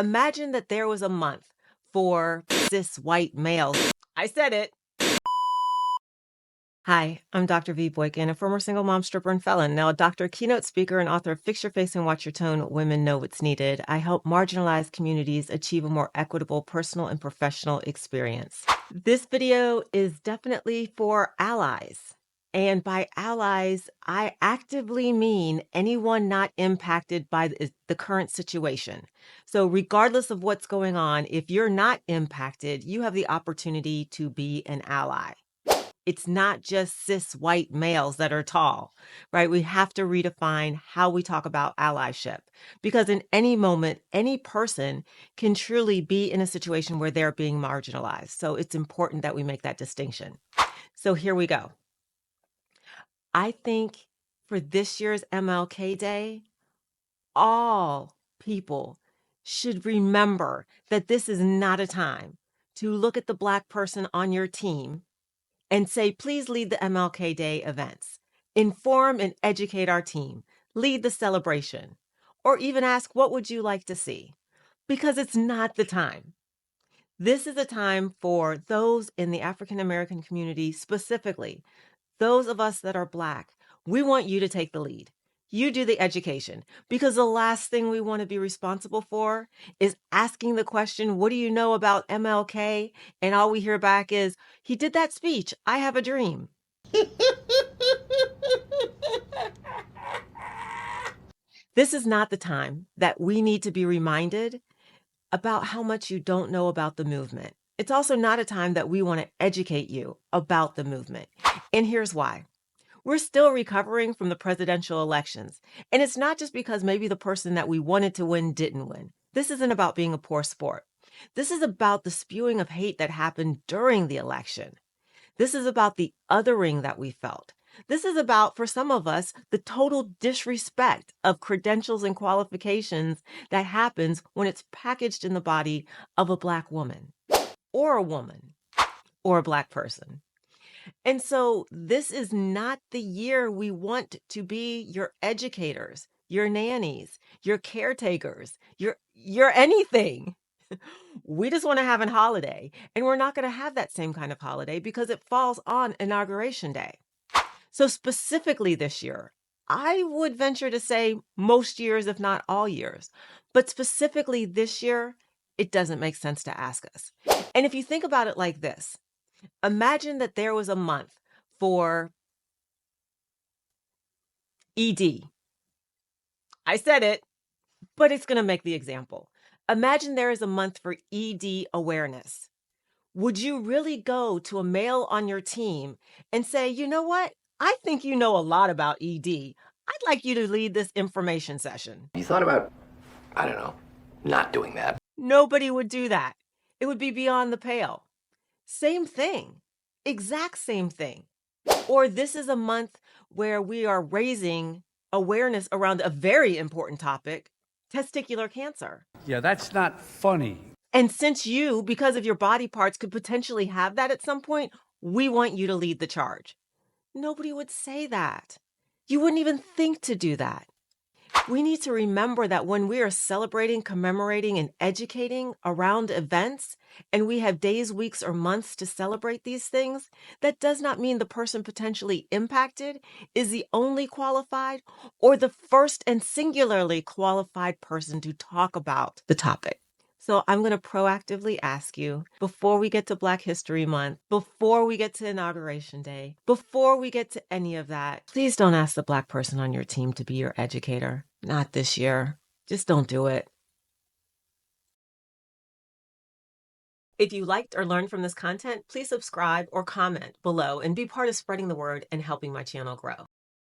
Imagine that there was a month for cis white males. I said it. Hi, I'm Dr. V. Boykin, a former single mom, stripper, and felon, now a doctor, keynote speaker, and author of Fix Your Face and Watch Your Tone, Women Know What's Needed. I help marginalized communities achieve a more equitable personal and professional experience. This video is definitely for allies. And by allies, I actively mean anyone not impacted by the current situation. So regardless of what's going on, if you're not impacted, you have the opportunity to be an ally. It's not just cis white males that are tall, right? We have to redefine how we talk about allyship, because in any moment, any person can truly be in a situation where they're being marginalized. So it's important that we make that distinction. So here we go. I think for this year's MLK Day, all people should remember that this is not a time to look at the Black person on your team and say, please lead the MLK Day events, inform and educate our team, lead the celebration, or even ask, what would you like to see? Because it's not the time. This is a time for those in the African American community, specifically, those of us that are Black. We want you to take the lead. You do the education, because the last thing we want to be responsible for is asking the question, what do you know about MLK? And all we hear back is, he did that speech. I have a dream. This is not the time that we need to be reminded about how much you don't know about the movement. It's also not a time that we want to educate you about the movement. And here's why. We're still recovering from the presidential elections. And it's not just because maybe the person that we wanted to win didn't win. This isn't about being a poor sport. This is about the spewing of hate that happened during the election. This is about the othering that we felt. This is about, for some of us, the total disrespect of credentials and qualifications that happens when it's packaged in the body of a Black woman or a Black person. And so this is not the year we want to be your educators, your nannies, your caretakers, your anything. We just want to have a holiday, and we're not going to have that same kind of holiday because it falls on Inauguration Day. So specifically this year, I would venture to say most years, if not all years, but specifically this year, it doesn't make sense to ask us. And if you think about it like this, imagine that there was a month for ED. I said it, but it's going to make the example. Imagine there is a month for ED awareness. Would you really go to a male on your team and say, you know what? I think you know a lot about ED. I'd like you to lead this information session. You thought about, I don't know, not doing that. Nobody would do that. It would be beyond the pale. Same thing, exact same thing. Or this is a month where we are raising awareness around a very important topic, testicular cancer. Yeah, that's not funny. And since you, because of your body parts, could potentially have that at some point, we want you to lead the charge. Nobody would say that. You wouldn't even think to do that. We need to remember that when we are celebrating, commemorating, and educating around events, and we have days, weeks, or months to celebrate these things, that does not mean the person potentially impacted is the only qualified or the first and singularly qualified person to talk about the topic. So I'm going to proactively ask you, before we get to Black History Month, before we get to Inauguration Day, before we get to any of that, please don't ask the Black person on your team to be your educator. Not this year. Just don't do it. If you liked or learned from this content, please subscribe or comment below and be part of spreading the word and helping my channel grow.